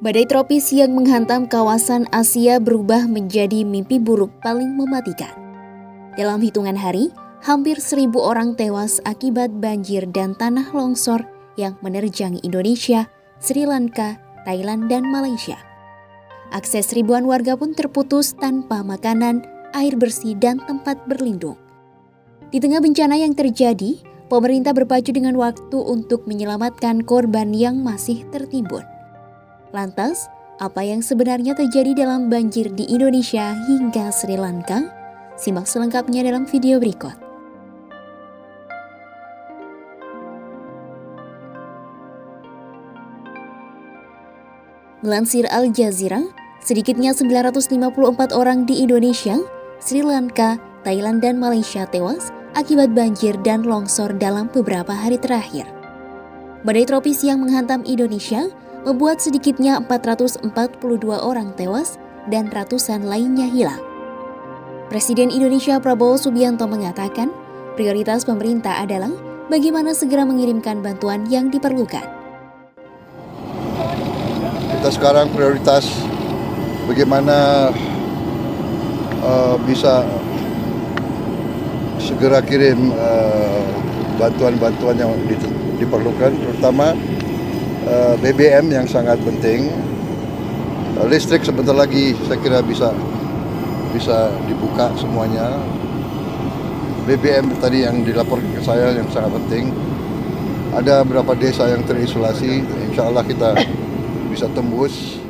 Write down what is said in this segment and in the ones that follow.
Badai tropis yang menghantam kawasan Asia berubah menjadi mimpi buruk paling mematikan. Dalam hitungan hari, hampir 1.000 orang tewas akibat banjir dan tanah longsor yang menerjang Indonesia, Sri Lanka, Thailand, dan Malaysia. Akses ribuan warga pun terputus tanpa makanan, air bersih, dan tempat berlindung. Di tengah bencana yang terjadi, pemerintah berpacu dengan waktu untuk menyelamatkan korban yang masih tertimbun. Lantas, apa yang sebenarnya terjadi dalam banjir di Indonesia hingga Sri Lanka? Simak selengkapnya dalam video berikut. Melansir Al Jazeera, sedikitnya 954 orang di Indonesia, Sri Lanka, Thailand, dan Malaysia tewas akibat banjir dan longsor dalam beberapa hari terakhir. Badai tropis yang menghantam Indonesia membuat sedikitnya 442 orang tewas dan ratusan lainnya hilang. Presiden Indonesia Prabowo Subianto mengatakan, prioritas pemerintah adalah bagaimana segera mengirimkan bantuan yang diperlukan. Kita sekarang prioritas bagaimana bisa segera kirim bantuan-bantuan yang diperlukan, terutama BBM yang sangat penting. Listrik sebentar lagi saya kira bisa dibuka semuanya. BBM tadi yang dilaporkan ke saya yang sangat penting. Ada beberapa desa yang terisolasi, insya Allah kita bisa tembus.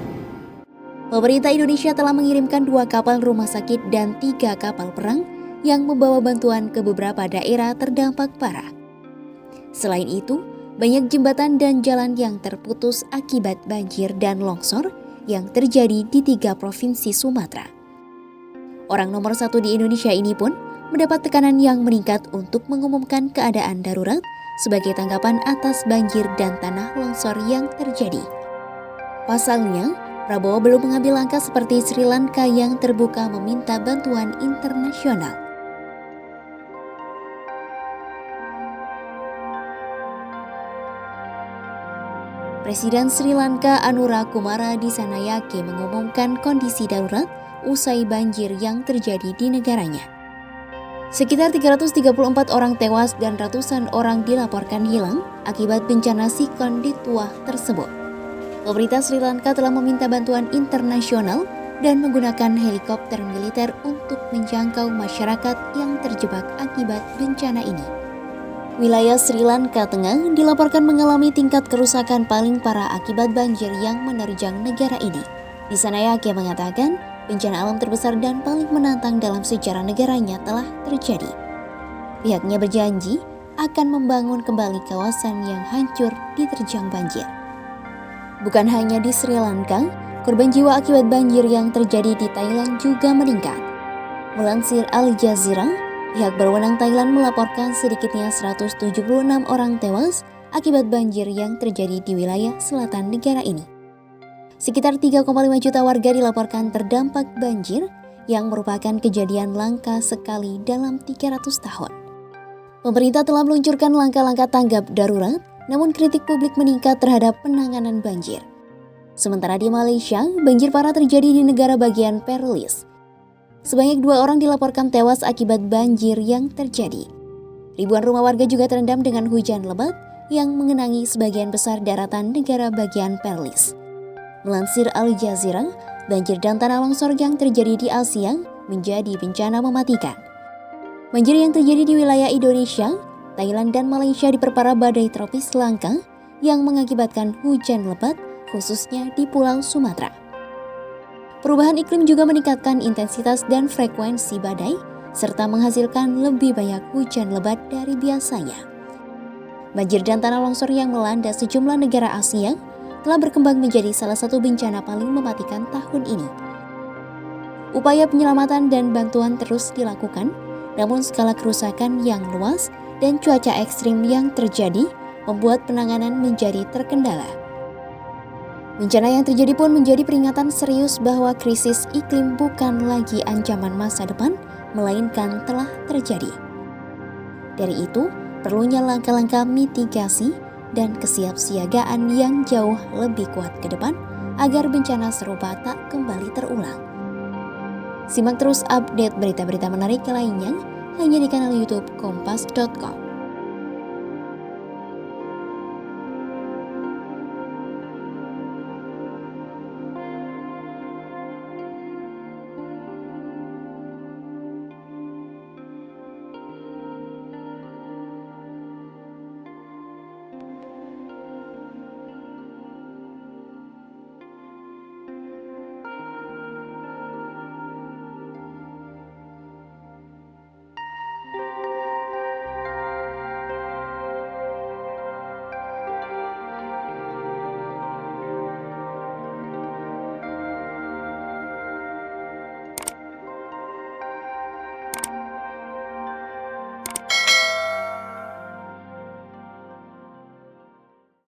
Pemerintah Indonesia telah mengirimkan 2 kapal rumah sakit dan 3 kapal perang yang membawa bantuan ke beberapa daerah terdampak parah. Selain itu, banyak jembatan dan jalan yang terputus akibat banjir dan longsor yang terjadi di 3 provinsi Sumatera. Orang nomor 1 di Indonesia ini pun mendapat tekanan yang meningkat untuk mengumumkan keadaan darurat sebagai tanggapan atas banjir dan tanah longsor yang terjadi. Pasalnya, Prabowo belum mengambil langkah seperti Sri Lanka yang terbuka meminta bantuan internasional. Presiden Sri Lanka Anura Kumara Dissanayake mengumumkan kondisi darurat usai banjir yang terjadi di negaranya. Sekitar 334 orang tewas dan ratusan orang dilaporkan hilang akibat bencana siklon Ditwa tersebut. Pemerintah Sri Lanka telah meminta bantuan internasional dan menggunakan helikopter militer untuk menjangkau masyarakat yang terjebak akibat bencana ini. Wilayah Sri Lanka Tengah dilaporkan mengalami tingkat kerusakan paling parah akibat banjir yang menerjang negara ini. Dissanayake mengatakan, bencana alam terbesar dan paling menantang dalam sejarah negaranya telah terjadi. Pihaknya berjanji akan membangun kembali kawasan yang hancur diterjang banjir. Bukan hanya di Sri Lanka, korban jiwa akibat banjir yang terjadi di Thailand juga meningkat. Melansir Al Jazeera, pihak berwenang Thailand melaporkan sedikitnya 176 orang tewas akibat banjir yang terjadi di wilayah selatan negara ini. Sekitar 3,5 juta warga dilaporkan terdampak banjir yang merupakan kejadian langka sekali dalam 300 tahun. Pemerintah telah meluncurkan langkah-langkah tanggap darurat, namun kritik publik meningkat terhadap penanganan banjir. Sementara di Malaysia, banjir parah terjadi di negara bagian Perlis. Sebanyak 2 orang dilaporkan tewas akibat banjir yang terjadi. Ribuan rumah warga juga terendam dengan hujan lebat yang mengenangi sebagian besar daratan negara bagian Perlis. Melansir Al Jazeera, banjir dan tanah longsor yang terjadi di Asia menjadi bencana mematikan. Banjir yang terjadi di wilayah Indonesia, Thailand, dan Malaysia diperparah badai tropis langka yang mengakibatkan hujan lebat khususnya di Pulau Sumatera. Perubahan iklim juga meningkatkan intensitas dan frekuensi badai, serta menghasilkan lebih banyak hujan lebat dari biasanya. Banjir dan tanah longsor yang melanda sejumlah negara Asia telah berkembang menjadi salah satu bencana paling mematikan tahun ini. Upaya penyelamatan dan bantuan terus dilakukan, namun skala kerusakan yang luas dan cuaca ekstrim yang terjadi membuat penanganan menjadi terkendala. Bencana yang terjadi pun menjadi peringatan serius bahwa krisis iklim bukan lagi ancaman masa depan, melainkan telah terjadi. Dari itu, perlunya langkah-langkah mitigasi dan kesiapsiagaan yang jauh lebih kuat ke depan agar bencana serupa tak kembali terulang. Simak terus update berita-berita menarik lainnya hanya di kanal YouTube Kompas.com.